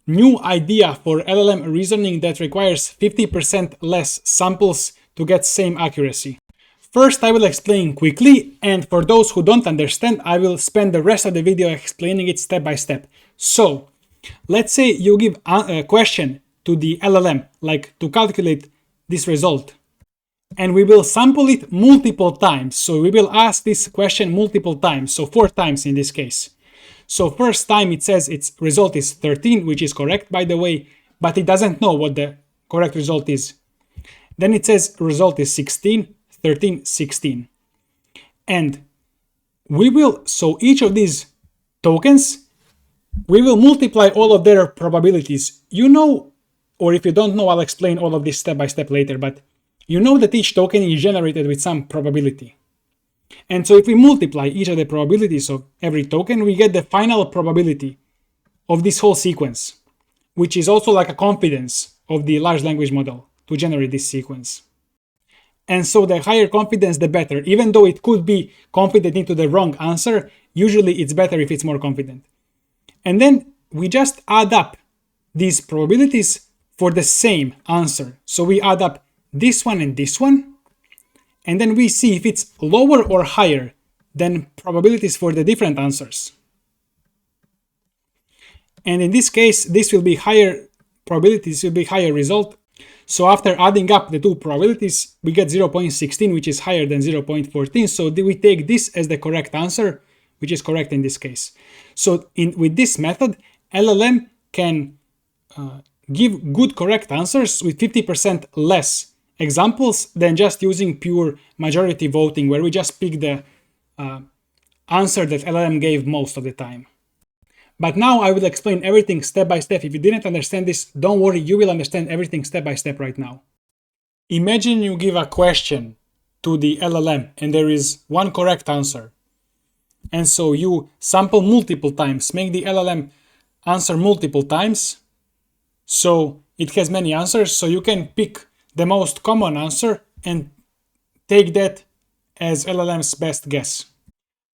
new idea for LLM reasoning that requires 50% less samples to get same accuracy. First, I will explain quickly, and for those who don't understand, I will spend the rest of the video explaining it step by step. So, let's say you give a question to the LLM, like to calculate this result, and we will sample it multiple times. So we will ask this question multiple times, so 4 times in this case. So first time it says its result is 13, which is correct, by the way, but it doesn't know what the correct result is. Then it says result is 16, 13, 16. And so each of these tokens, we will multiply all of their probabilities. You know, or if you don't know, I'll explain all of this step by step later, but you know that each token is generated with some probability. And so if we multiply each of the probabilities of every token, we get the final probability of this whole sequence, which is also like a confidence of the large language model to generate this sequence. And so the higher confidence, the better. Even though it could be confident into the wrong answer, usually it's better if it's more confident. And then we just add up these probabilities for the same answer. So we add up this one and this one, and then we see if it's lower or higher than probabilities for the different answers. And in this case, this will be higher probabilities, will be higher result. So after adding up the two probabilities, we get 0.16, which is higher than 0.14. So we take this as the correct answer, which is correct in this case. So with this method, LLM can give good correct answers with 50% less examples than just using pure majority voting, where we just pick the answer that LLM gave most of the time. But now I will explain everything step by step. If you didn't understand this, don't worry, you will understand everything step by step right now. Imagine you give a question to the LLM and there is one correct answer. And so you sample multiple times, make the LLM answer multiple times. So it has many answers, so you can pick the most common answer and take that as LLM's best guess.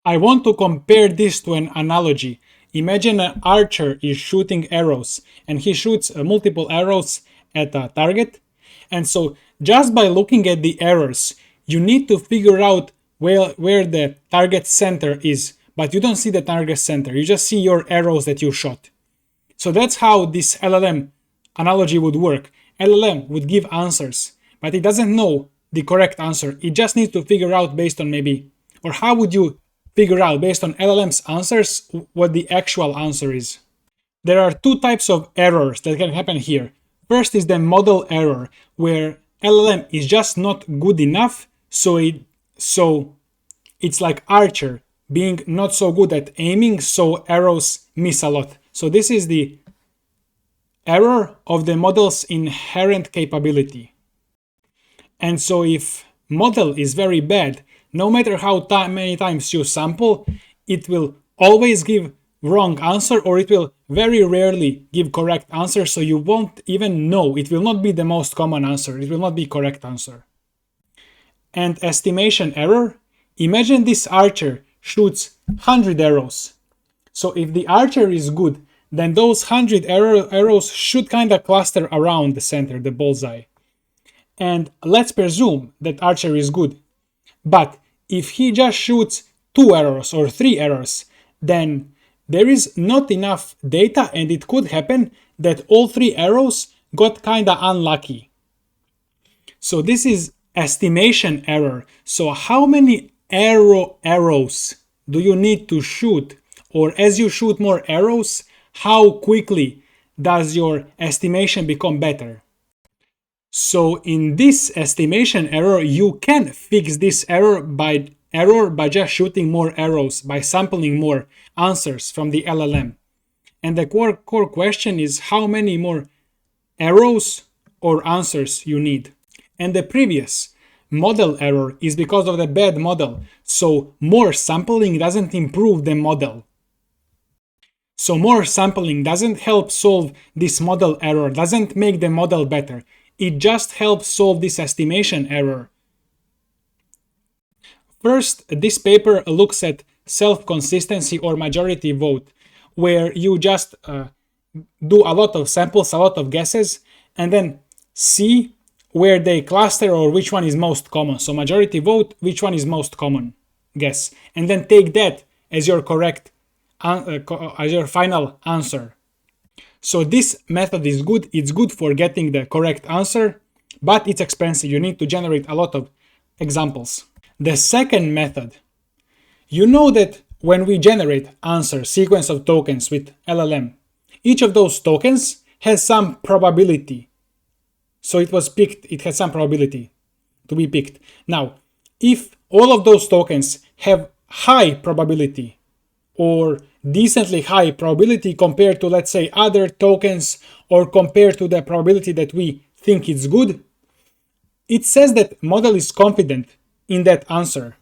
I want to compare this to an analogy. Imagine an archer is shooting arrows and he shoots multiple arrows at a target. And so just by looking at the arrows, you need to figure out where the target center is, but you don't see the target center. You just see your arrows that you shot. So that's how this LLM analogy would work. LLM would give answers, but it doesn't know the correct answer. It just needs to figure out based on or how would you figure out based on LLM's answers what the actual answer is? There are two types of errors that can happen here. First is the model error, where LLM is just not good enough, so it's like archer being not so good at aiming, so arrows miss a lot. So this is the error of the model's inherent capability. And so if model is very bad, no matter how many times you sample, it will always give wrong answer, or it will very rarely give correct answer, so you won't even know. It will not be the most common answer. It will not be correct answer. And estimation error. Imagine this archer shoots 100 arrows. So if the archer is good, then those 100 arrows should kind of cluster around the center, the bullseye. And let's presume that archer is good. But if he just shoots 2 arrows or 3 arrows, then there is not enough data, and it could happen that all 3 arrows got kind of unlucky. So this is estimation error. So how many arrows do you need to shoot? Or as you shoot more arrows, how quickly does your estimation become better? So in this estimation error, you can fix this error by just shooting more arrows, by sampling more answers from the LLM. And the core question is how many more arrows or answers you need. And the previous model error is because of the bad model. So more sampling doesn't improve the model. So more sampling doesn't help solve this model error, doesn't make the model better. It just helps solve this estimation error. First, this paper looks at self-consistency or majority vote, where you just do a lot of samples, a lot of guesses, and then see where they cluster or which one is most common. So majority vote, which one is most common guess, and then take that as your correct, as your final answer. So this method is good. It's good for getting the correct answer, but it's expensive. You need to generate a lot of examples. The second method, you know that when we generate answer sequence of tokens with LLM, each of those tokens has some probability. So it was picked, it has some probability to be picked. Now, if all of those tokens have high probability or decently high probability compared to, let's say, other tokens, or compared to the probability that we think is good, it says that model is confident in that answer.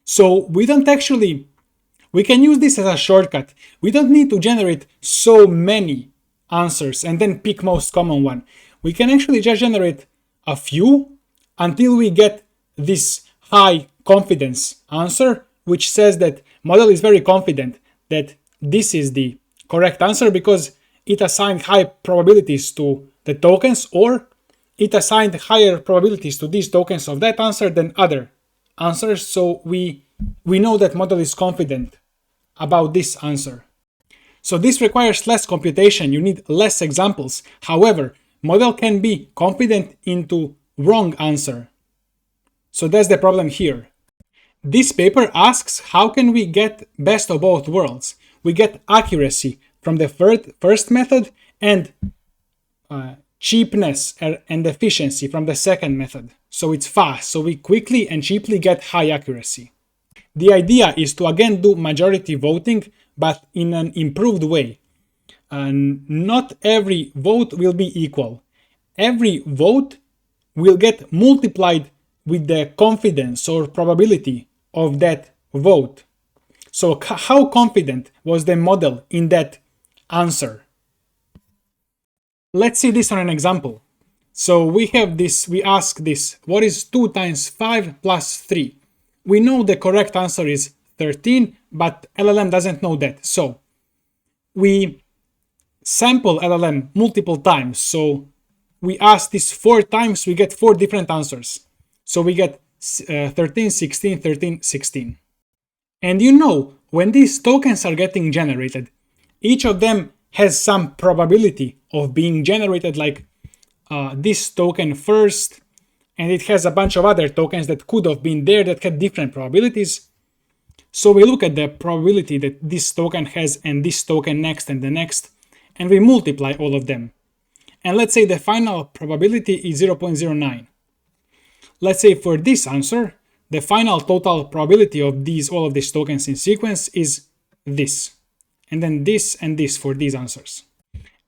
So we can use this as a shortcut. We don't need to generate so many answers and then pick most common one. We can actually just generate a few until we get this high confidence answer, which says that model is very confident that this is the correct answer because it assigned high probabilities to the tokens, or it assigned higher probabilities to these tokens of that answer than other answers. So we know that model is confident about this answer. So this requires less computation. You need less examples. However, model can be confident into wrong answer. So that's the problem here. This paper asks how can we get best of both worlds. We get accuracy from the first method and cheapness and efficiency from the second method. So it's fast, so we quickly and cheaply get high accuracy. The idea is to again do majority voting, but in an improved way. Not every vote will be equal. Every vote will get multiplied with the confidence or probability of that vote. So how confident was the model in that answer? Let's see this on an example. So we ask this, what is 2 times 5 plus 3? We know the correct answer is 13, but LLM doesn't know that. So we sample LLM multiple times. So we ask this 4 times, we get 4 different answers. So we get 13, 16, 13, 16. And you know, when these tokens are getting generated, each of them has some probability of being generated, like this token first, and it has a bunch of other tokens that could have been there that had different probabilities. So we look at the probability that this token has and this token next and the next, and we multiply all of them. And let's say the final probability is 0.09. Let's say for this answer, the final total probability of all of these tokens in sequence is this. And then this and this for these answers.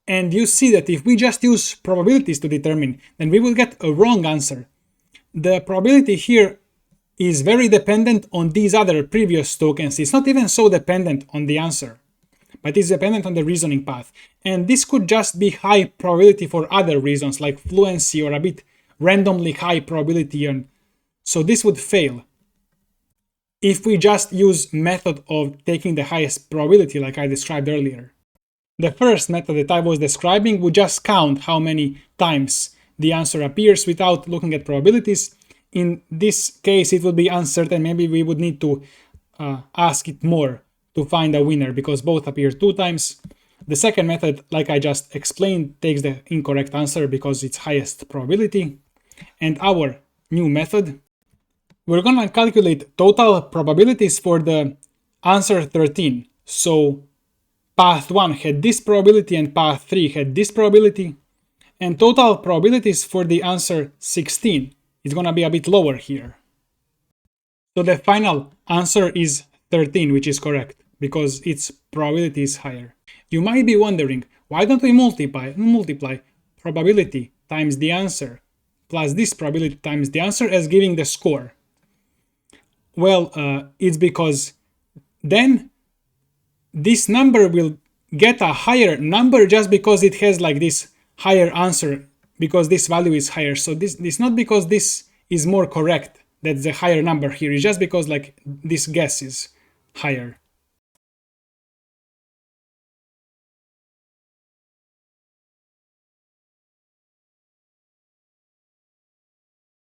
And you see that if we just use probabilities to determine, then we will get a wrong answer. The probability here is very dependent on these other previous tokens. It's not even so dependent on the answer, but it's dependent on the reasoning path. And this could just be high probability for other reasons, like fluency or a bit randomly high probability. And so this would fail if we just use method of taking the highest probability like I described earlier. The first method that I was describing would just count how many times the answer appears without looking at probabilities. In this case, it would be uncertain. Maybe we would need to ask it more to find a winner because both appear 2 times. The second method, like I just explained, takes the incorrect answer because it's highest probability. And our new method, we're going to calculate total probabilities for the answer 13. So path 1 had this probability and path 3 had this probability. And total probabilities for the answer 16 is going to be a bit lower here. So the final answer is 13, which is correct because its probability is higher. You might be wondering, why don't we multiply probability times the answer plus this probability times the answer as giving the score? Well, it's because then this number will get a higher number just because it has like this higher answer, because this value is higher. So this not because this is more correct, that's the higher number here. It's just because like this guess is higher.